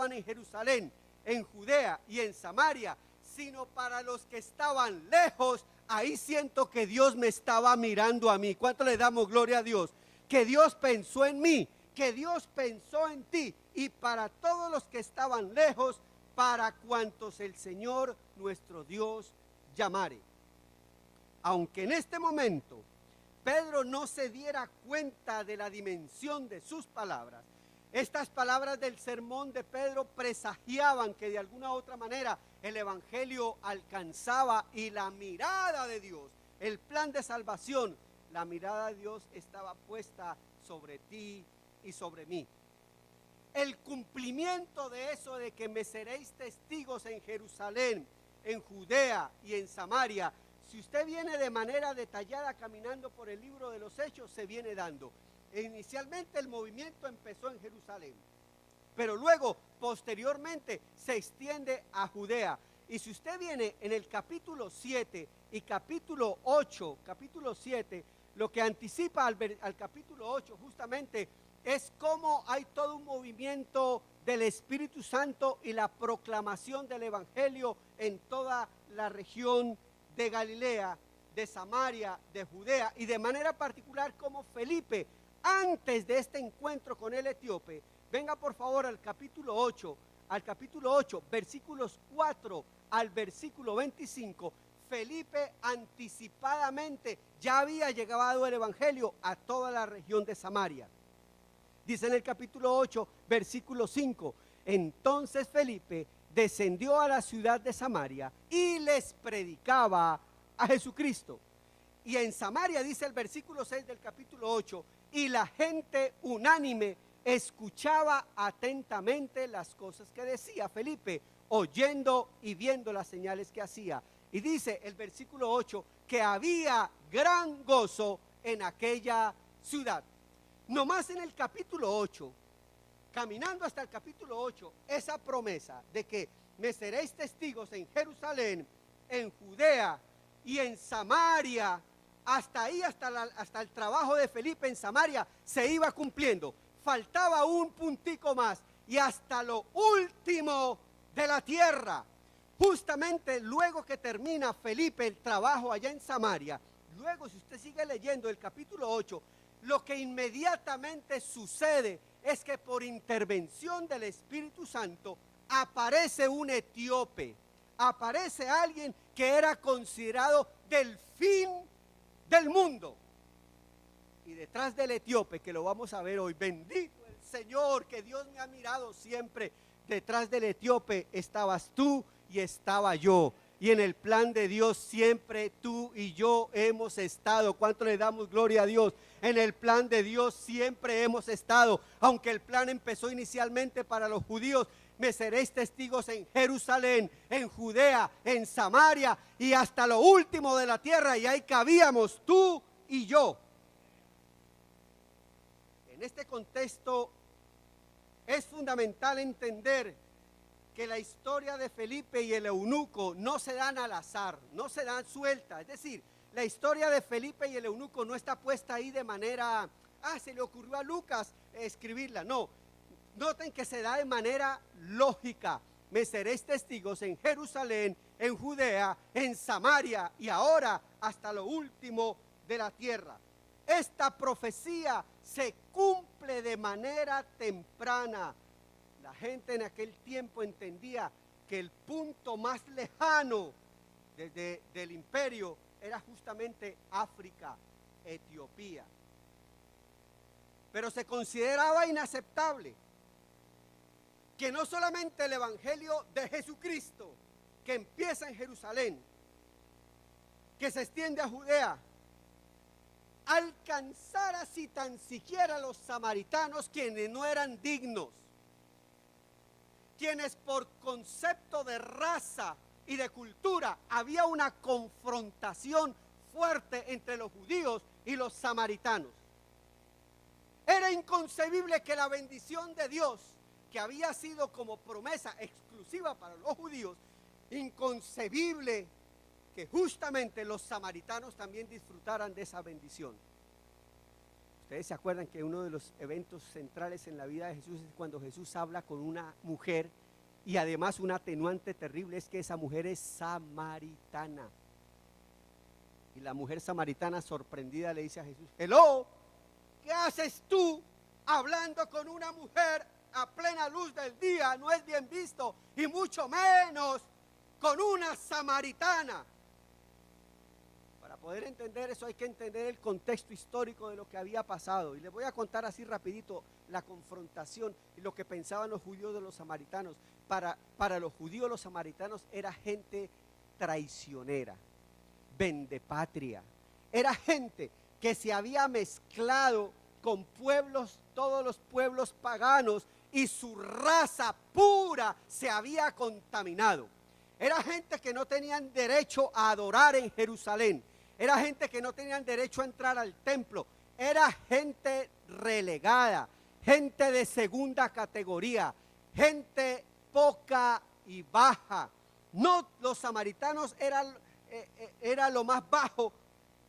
estaban en Jerusalén, en Judea y en Samaria, sino para los que estaban lejos. Ahí siento que Dios me estaba mirando a mí. ¿Cuánto le damos gloria a Dios? Que Dios pensó en mí, que Dios pensó en ti, y para todos los que estaban lejos, para cuantos el Señor nuestro Dios llamare. Aunque en este momento Pedro no se diera cuenta de la dimensión de sus palabras, estas palabras del sermón de Pedro presagiaban que de alguna u otra manera el evangelio alcanzaba, y la mirada de Dios, el plan de salvación, la mirada de Dios estaba puesta sobre ti y sobre mí. El cumplimiento de eso, de que me seréis testigos en Jerusalén, en Judea y en Samaria, si usted viene de manera detallada caminando por el libro de los Hechos, se viene dando. Inicialmente el movimiento empezó en Jerusalén, pero luego, posteriormente, se extiende a Judea. Y si usted viene en el capítulo 7 y capítulo 8, capítulo 7, lo que anticipa al capítulo 8 justamente es cómo hay todo un movimiento del Espíritu Santo y la proclamación del Evangelio en toda la región de Galilea, de Samaria, de Judea, y de manera particular como Felipe, antes de este encuentro con el etíope. Venga por favor al capítulo 8, versículos 4 al versículo 25. Felipe anticipadamente ya había llegado el evangelio a toda la región de Samaria. Dice en el capítulo 8, versículo 5, entonces Felipe descendió a la ciudad de Samaria y les predicaba a Jesucristo. Y en Samaria, dice el versículo 6 del capítulo 8, y la gente unánime escuchaba atentamente las cosas que decía Felipe, oyendo y viendo las señales que hacía. Y dice el versículo 8 que había gran gozo en aquella ciudad. Nomás en el capítulo 8, caminando hasta el capítulo 8, esa promesa de que me seréis testigos en Jerusalén, en Judea y en Samaria, hasta ahí, hasta el trabajo de Felipe en Samaria, se iba cumpliendo. Faltaba un puntico más, y hasta lo último de la tierra. Justamente luego que termina Felipe el trabajo allá en Samaria, luego, si usted sigue leyendo el capítulo 8, lo que inmediatamente sucede es que por intervención del Espíritu Santo aparece un etíope, aparece alguien que era considerado del fin del mundo. Y detrás del etíope, que lo vamos a ver hoy, bendito el Señor, que Dios me ha mirado siempre, detrás del etíope estabas tú y estaba yo. Y en el plan de Dios siempre tú y yo hemos estado. ¿Cuánto le damos gloria a Dios? En el plan de Dios siempre hemos estado. Aunque el plan empezó inicialmente para los judíos, me seréis testigos en Jerusalén, en Judea, en Samaria y hasta lo último de la tierra. Y ahí cabíamos tú y yo. En este contexto es fundamental entender que la historia de Felipe y el eunuco no se dan al azar, no se dan suelta. Es decir, la historia de Felipe y el eunuco no está puesta ahí de manera, se le ocurrió a Lucas escribirla. No, noten que se da de manera lógica. Me seréis testigos en Jerusalén, en Judea, en Samaria y ahora hasta lo último de la tierra. Esta profecía se cumple de manera temprana. La gente en aquel tiempo entendía que el punto más lejano del imperio era justamente África, Etiopía. Pero se consideraba inaceptable que no solamente el evangelio de Jesucristo, que empieza en Jerusalén, que se extiende a Judea, alcanzara si tan siquiera los samaritanos, quienes no eran dignos, quienes por concepto de raza y de cultura había una confrontación fuerte entre los judíos y los samaritanos. Era inconcebible que la bendición de Dios, que había sido como promesa exclusiva para los judíos, inconcebible que justamente los samaritanos también disfrutaran de esa bendición. Ustedes se acuerdan que uno de los eventos centrales en la vida de Jesús es cuando Jesús habla con una mujer, y además un atenuante terrible es que esa mujer es samaritana. Y la mujer samaritana sorprendida le dice a Jesús: hello, ¿qué haces tú hablando con una mujer a plena luz del día? No es bien visto, y mucho menos con una samaritana. Para poder entender eso hay que entender el contexto histórico de lo que había pasado. Y les voy a contar así rapidito la confrontación y lo que pensaban los judíos de los samaritanos. Para los judíos los samaritanos era gente traicionera, vendepatria. Era gente que se había mezclado con pueblos, todos los pueblos paganos, y su raza pura se había contaminado. Era gente que no tenían derecho a adorar en Jerusalén. Era gente que no tenían derecho a entrar al templo. Era gente relegada, gente de segunda categoría, gente poca y baja. No, los samaritanos era lo más bajo,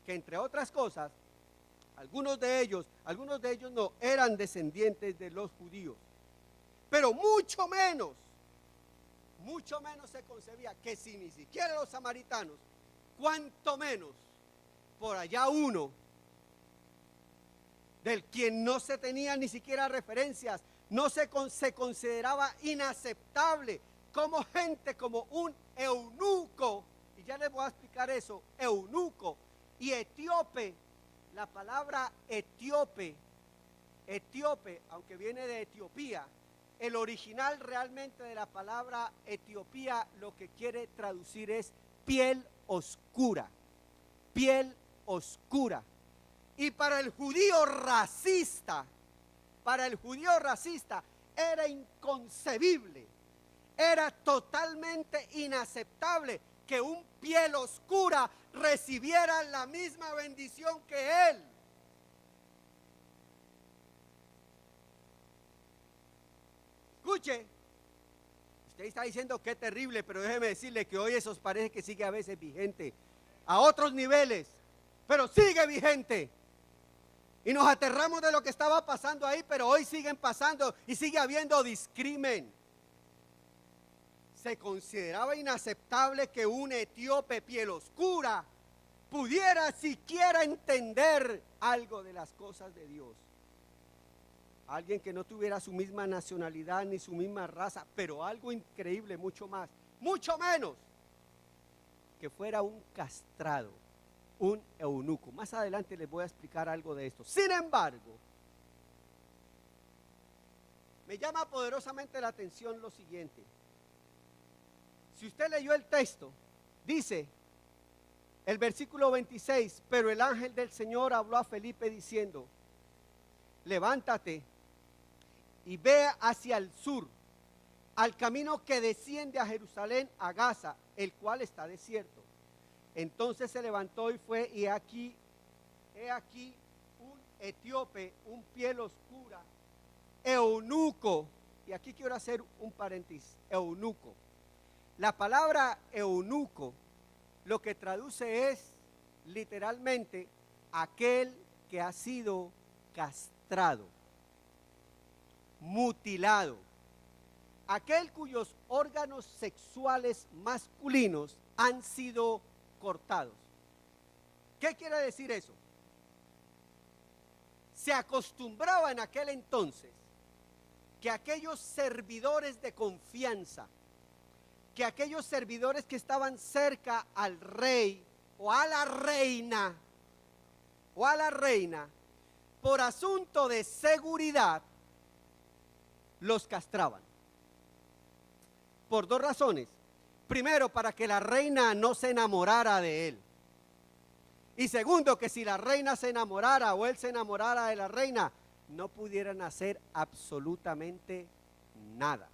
que entre otras cosas, algunos de ellos no eran descendientes de los judíos. Pero mucho menos se concebía que si ni siquiera los samaritanos, cuanto menos por allá uno del quien no se tenía ni siquiera referencias, no se consideraba inaceptable, como gente como un eunuco, y ya les voy a explicar eso, eunuco y etíope. La palabra etíope, aunque viene de Etiopía, el original realmente de la palabra Etiopía lo que quiere traducir es piel oscura, piel oscura. Y para el judío racista era inconcebible, era totalmente inaceptable que un piel oscura recibiera la misma bendición que él. Escuche, usted está diciendo que es terrible, pero déjeme decirle que hoy eso parece que sigue a veces vigente, a otros niveles, pero sigue vigente. Y nos aterramos de lo que estaba pasando ahí, pero hoy siguen pasando y sigue habiendo discrimen. Se consideraba inaceptable que un etíope piel oscura pudiera siquiera entender algo de las cosas de Dios. Alguien que no tuviera su misma nacionalidad ni su misma raza, pero algo increíble, mucho menos que fuera un castrado, un eunuco. Más adelante les voy a explicar algo de esto. Sin embargo, me llama poderosamente la atención lo siguiente. Si usted leyó el texto, dice el versículo 26, pero el ángel del Señor habló a Felipe diciendo: levántate y ve hacia el sur, al camino que desciende a Jerusalén, a Gaza, el cual está desierto. Entonces se levantó y fue, y he aquí un etíope, un piel oscura, eunuco. Y aquí quiero hacer un paréntesis, eunuco. La palabra eunuco lo que traduce es literalmente aquel que ha sido castrado, mutilado, aquel cuyos órganos sexuales masculinos han sido cortados. ¿Qué quiere decir eso? Se acostumbraba en aquel entonces que aquellos servidores de confianza, que aquellos servidores que estaban cerca al rey o a la reina, por asunto de seguridad, los castraban. Por dos razones. Primero, para que la reina no se enamorara de él. Y segundo, que si la reina se enamorara o él se enamorara de la reina, no pudieran hacer absolutamente nada.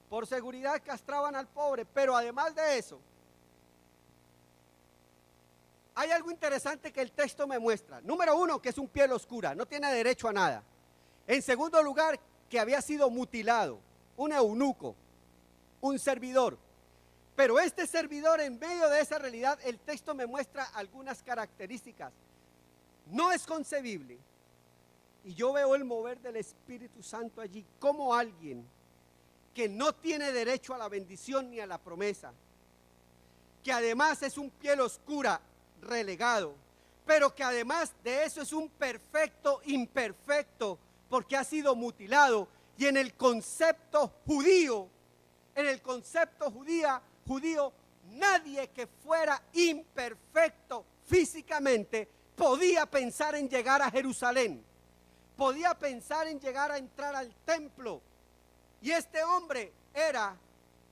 Por seguridad castraban al pobre, pero además de eso, hay algo interesante que el texto me muestra. Número uno, que es un piel oscura, no tiene derecho a nada. En segundo lugar, que había sido mutilado, un eunuco, un servidor. Pero este servidor, en medio de esa realidad, el texto me muestra algunas características. No es concebible. Y yo veo el mover del Espíritu Santo allí, como alguien que no tiene derecho a la bendición ni a la promesa, que además es un piel oscura, relegado, pero que además de eso es un perfecto imperfecto, porque ha sido mutilado. Y en el concepto judío, judío, nadie que fuera imperfecto físicamente podía pensar en llegar a Jerusalén, podía pensar en llegar a entrar al templo. Y este hombre era,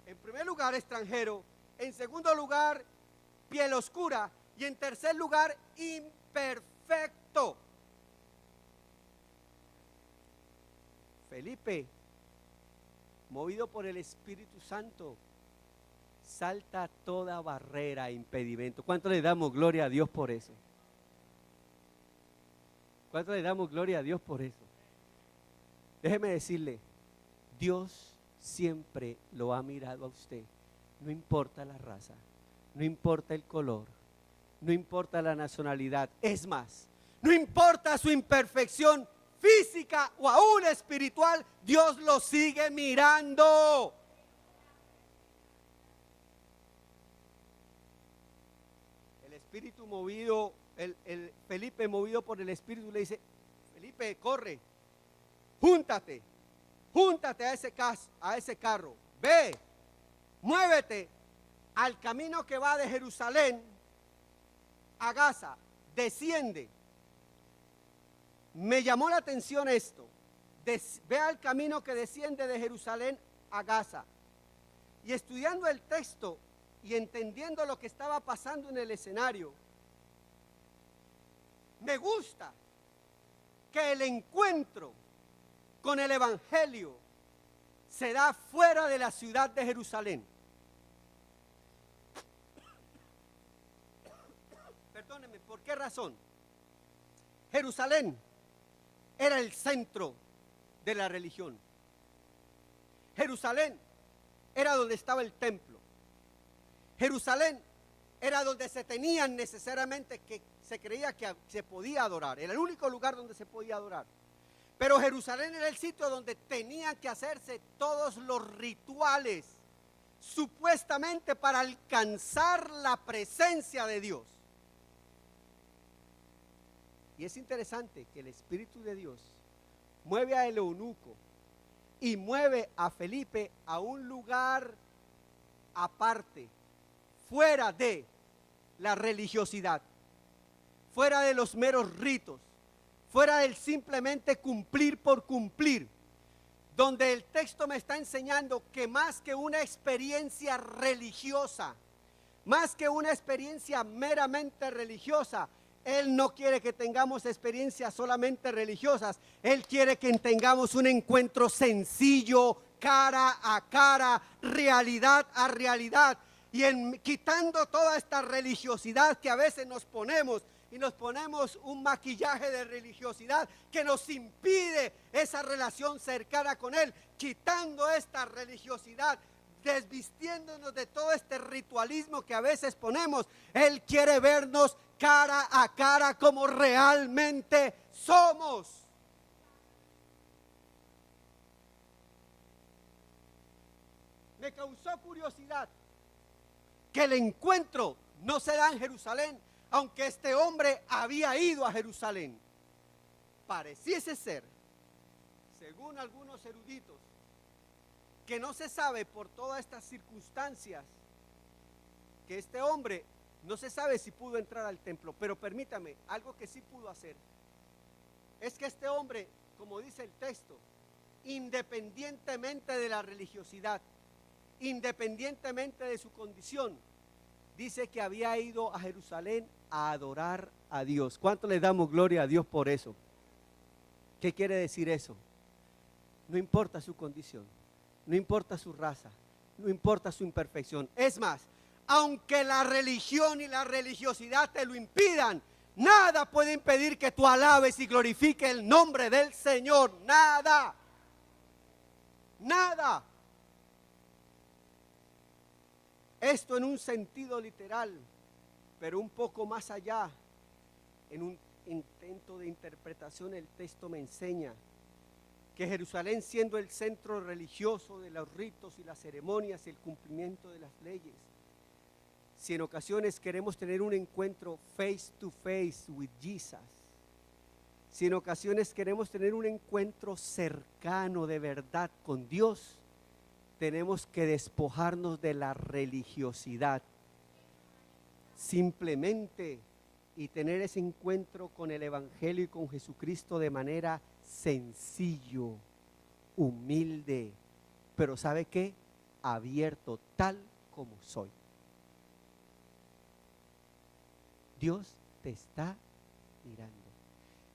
en primer lugar, extranjero, en segundo lugar, piel oscura, y en tercer lugar, imperfecto. Felipe, movido por el Espíritu Santo, salta toda barrera e impedimento. ¿Cuánto le damos gloria a Dios por eso? ¿Cuánto le damos gloria a Dios por eso? Déjeme decirle, Dios siempre lo ha mirado a usted. No importa la raza, no importa el color, no importa la nacionalidad. Es más, no importa su imperfección física o aún espiritual, Dios lo sigue mirando. El Espíritu movido, el Felipe movido por el Espíritu le dice: Felipe, corre, júntate a ese carro, ve, muévete al camino que va de Jerusalén a Gaza, desciende. Me llamó la atención esto, ve al camino que desciende de Jerusalén a Gaza. Y estudiando el texto y entendiendo lo que estaba pasando en el escenario, me gusta que el encuentro con el Evangelio se da fuera de la ciudad de Jerusalén. Perdónenme, ¿por qué razón? Jerusalén era el centro de la religión. Jerusalén era donde estaba el templo. Jerusalén era donde se tenían necesariamente, que se creía que se podía adorar. Era el único lugar donde se podía adorar. Pero Jerusalén era el sitio donde tenían que hacerse todos los rituales, supuestamente para alcanzar la presencia de Dios. Y es interesante que el Espíritu de Dios mueve a el eunuco y mueve a Felipe a un lugar aparte, fuera de la religiosidad, fuera de los meros ritos, fuera del simplemente cumplir por cumplir, donde el texto me está enseñando que más que una experiencia religiosa, más que una experiencia meramente religiosa, Él no quiere que tengamos experiencias solamente religiosas. Él quiere que tengamos un encuentro sencillo, cara a cara, realidad a realidad. Y quitando toda esta religiosidad que a veces nos ponemos, y nos ponemos un maquillaje de religiosidad que nos impide esa relación cercana con Él, quitando esta religiosidad, desvistiéndonos de todo este ritualismo que a veces ponemos. Él quiere vernos cara a cara como realmente somos. Me causó curiosidad que el encuentro no se da en Jerusalén, aunque este hombre había ido a Jerusalén. Pareciese ser, según algunos eruditos, que no se sabe por todas estas circunstancias, que este hombre no se sabe si pudo entrar al templo. Pero permítame, algo que sí pudo hacer es que este hombre, como dice el texto, independientemente de la religiosidad, independientemente de su condición, dice que había ido a Jerusalén a adorar a Dios. ¿Cuánto le damos gloria a Dios por eso? ¿Qué quiere decir eso? No importa su condición, no importa su raza, no importa su imperfección. Es más, aunque la religión y la religiosidad te lo impidan, nada puede impedir que tú alabes y glorifiques el nombre del Señor. Nada. Nada. Esto en un sentido literal, pero un poco más allá, en un intento de interpretación, el texto me enseña que Jerusalén, siendo el centro religioso de los ritos y las ceremonias y el cumplimiento de las leyes, si en ocasiones queremos tener un encuentro face to face with Jesus, si en ocasiones queremos tener un encuentro cercano de verdad con Dios, tenemos que despojarnos de la religiosidad simplemente y tener ese encuentro con el Evangelio y con Jesucristo de manera sencillo, humilde, pero ¿sabe qué? Abierto tal como soy. Dios te está mirando.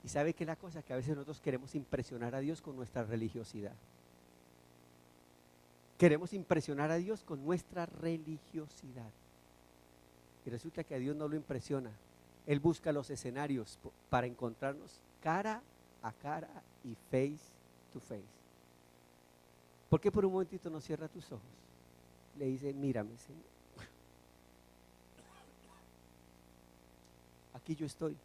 Y sabe que la cosa que a veces nosotros queremos impresionar a Dios con nuestra religiosidad. Queremos impresionar a Dios con nuestra religiosidad. Y resulta que a Dios no lo impresiona. Él busca los escenarios para encontrarnos cara a cara y face to face. ¿Por qué por un momentito no cierra tus ojos? Le dice, mírame, Señor. Aquí yo estoy.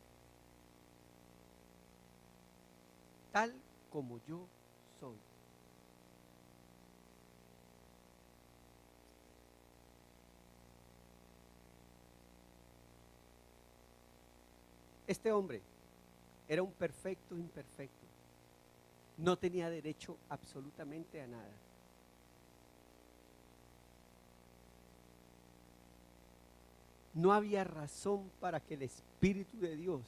Tal como yo soy. Este hombre era un perfecto imperfecto. No tenía derecho absolutamente a nada. No había razón para que el Espíritu de Dios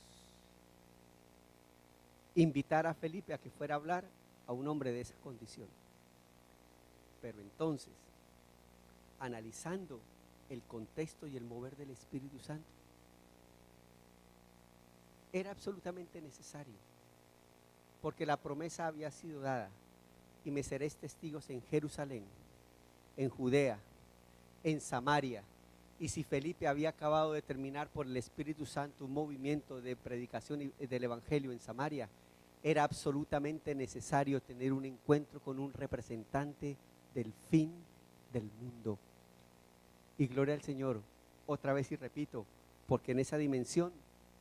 invitara a Felipe a que fuera a hablar a un hombre de esa condición. Pero entonces, analizando el contexto y el mover del Espíritu Santo, era absolutamente necesario, porque la promesa había sido dada: y me seréis testigos en Jerusalén, en Judea, en Samaria. Y si Felipe había acabado de terminar por el Espíritu Santo un movimiento de predicación del Evangelio en Samaria, era absolutamente necesario tener un encuentro con un representante del fin del mundo. Y gloria al Señor, otra vez y repito, porque en esa dimensión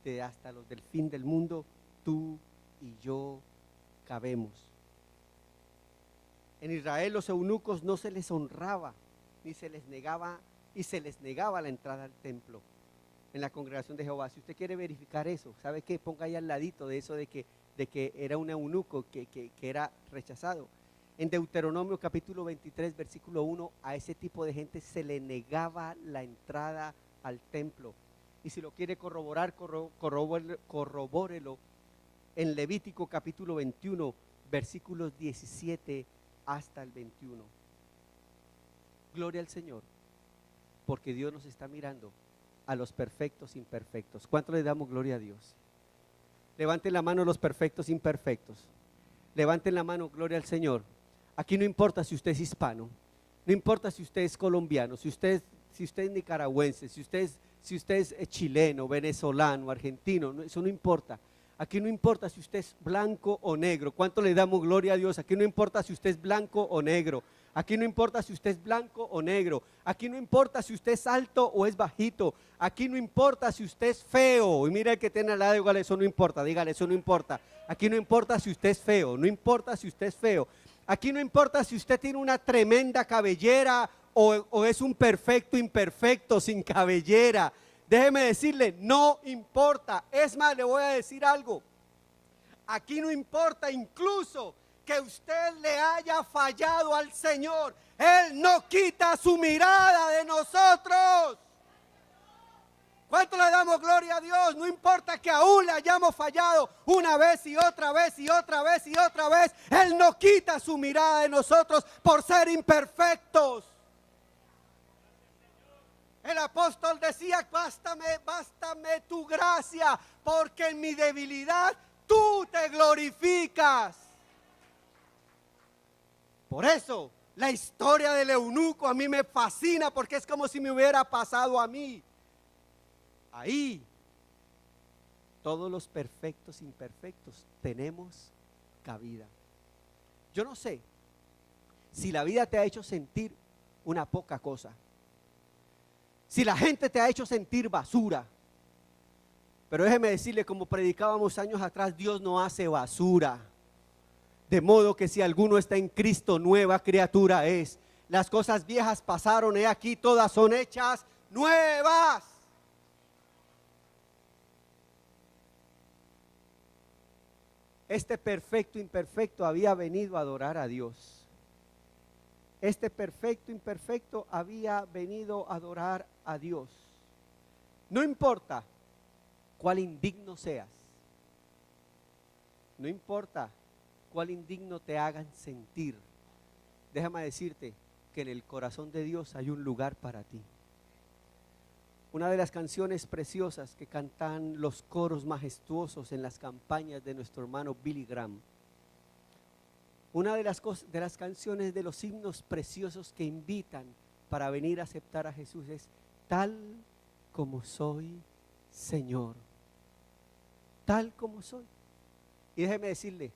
de hasta los del fin del mundo, tú y yo cabemos. En Israel los eunucos no se les honraba, ni se les negaba, y se les negaba la entrada al templo en la congregación de Jehová. Si usted quiere verificar eso, ¿sabe qué? Ponga ahí al ladito de eso de que era un eunuco que era rechazado. En Deuteronomio capítulo 23 versículo 1, a ese tipo de gente se le negaba la entrada al templo. Y si lo quiere corroborar, corrobórelo en Levítico capítulo 21, versículos 17 hasta el 21. Gloria al Señor, porque Dios nos está mirando a los perfectos imperfectos. ¿Cuánto le damos gloria a Dios? Levanten la mano los perfectos imperfectos. Levanten la mano, gloria al Señor. Aquí no importa si usted es hispano, no importa si usted es colombiano, si usted es nicaragüense, si usted es chileno, venezolano, argentino, eso no importa. Aquí no importa si usted es blanco o negro. ¿Cuánto le damos gloria a Dios? Aquí no importa si usted es blanco o negro. Aquí no importa si usted es blanco o negro. Aquí no importa si usted es alto o es bajito. Aquí no importa si usted es feo. Y mira el que tiene al lado, dígale, eso no importa, dígale, eso no importa. Aquí no importa si usted es feo, no importa si usted es feo. Aquí no importa si usted tiene una tremenda cabellera o es un perfecto imperfecto sin cabellera. Déjeme decirle, no importa. Es más, le voy a decir algo. Aquí no importa incluso que usted le haya fallado al Señor. Él no quita su mirada de nosotros. ¿Cuánto le damos gloria a Dios? No importa que aún le hayamos fallado una vez y otra vez y otra vez y otra vez. Él no quita su mirada de nosotros por ser imperfectos. El apóstol decía, bástame tu gracia, porque en mi debilidad tú te glorificas. Por eso, la historia del eunuco a mí me fascina, porque es como si me hubiera pasado a mí. Ahí, todos los perfectos imperfectos tenemos cabida. Yo no sé si la vida te ha hecho sentir una poca cosa, si la gente te ha hecho sentir basura, Pero déjeme decirle, como predicábamos años atrás, Dios no hace basura. De modo que si alguno está en Cristo, nueva criatura es. Las cosas viejas pasaron, he aquí todas son hechas nuevas. Este perfecto imperfecto había venido a adorar a Dios. Este perfecto imperfecto había venido a adorar a Dios. No importa cuál indigno seas. No importa cuál indigno te hagan sentir. Déjame decirte que en el corazón de Dios hay un lugar para ti. Una de las canciones preciosas que cantan los coros majestuosos en las campañas de nuestro hermano Billy Graham. Una de las canciones, de los himnos preciosos que invitan para venir a aceptar a Jesús es: tal como soy, Señor, tal como soy. Y déjeme decirle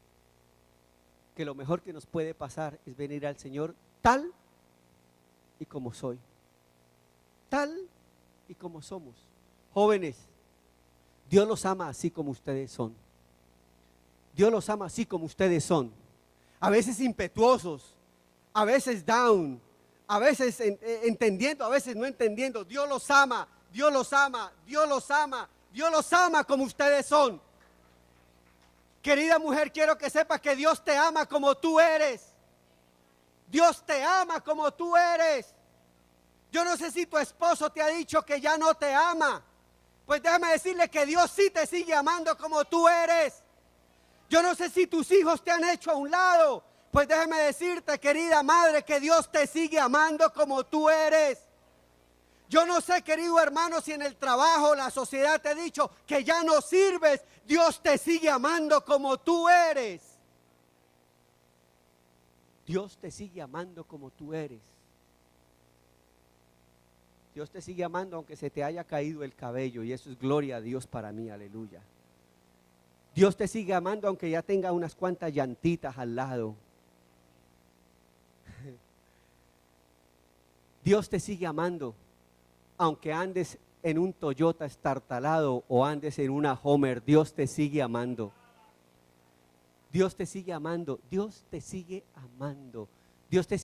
que lo mejor que nos puede pasar es venir al Señor tal y como soy, tal y como somos. Jóvenes, Dios los ama así como ustedes son. Dios los ama así como ustedes son. A veces impetuosos, a veces down, a veces entendiendo, a veces no entendiendo. Dios los ama, Dios los ama, Dios los ama, Dios los ama como ustedes son. Querida mujer, quiero que sepas que Dios te ama como tú eres. Dios te ama como tú eres. Yo no sé si tu esposo te ha dicho que ya no te ama. Pues déjame decirle que Dios sí te sigue amando como tú eres. Yo no sé si tus hijos te han hecho a un lado. Pues déjame decirte, querida madre, que Dios te sigue amando como tú eres. Yo no sé, querido hermano, si en el trabajo la sociedad te ha dicho que ya no sirves. Dios te sigue amando como tú eres. Dios te sigue amando como tú eres. Dios te sigue amando aunque se te haya caído el cabello, y eso es gloria a Dios para mí, aleluya. Dios te sigue amando aunque ya tenga unas cuantas llantitas al lado. Dios te sigue amando aunque andes en un Toyota estartalado o andes en una Homer. Dios te sigue amando. Dios te sigue amando. Dios te sigue amando. Dios te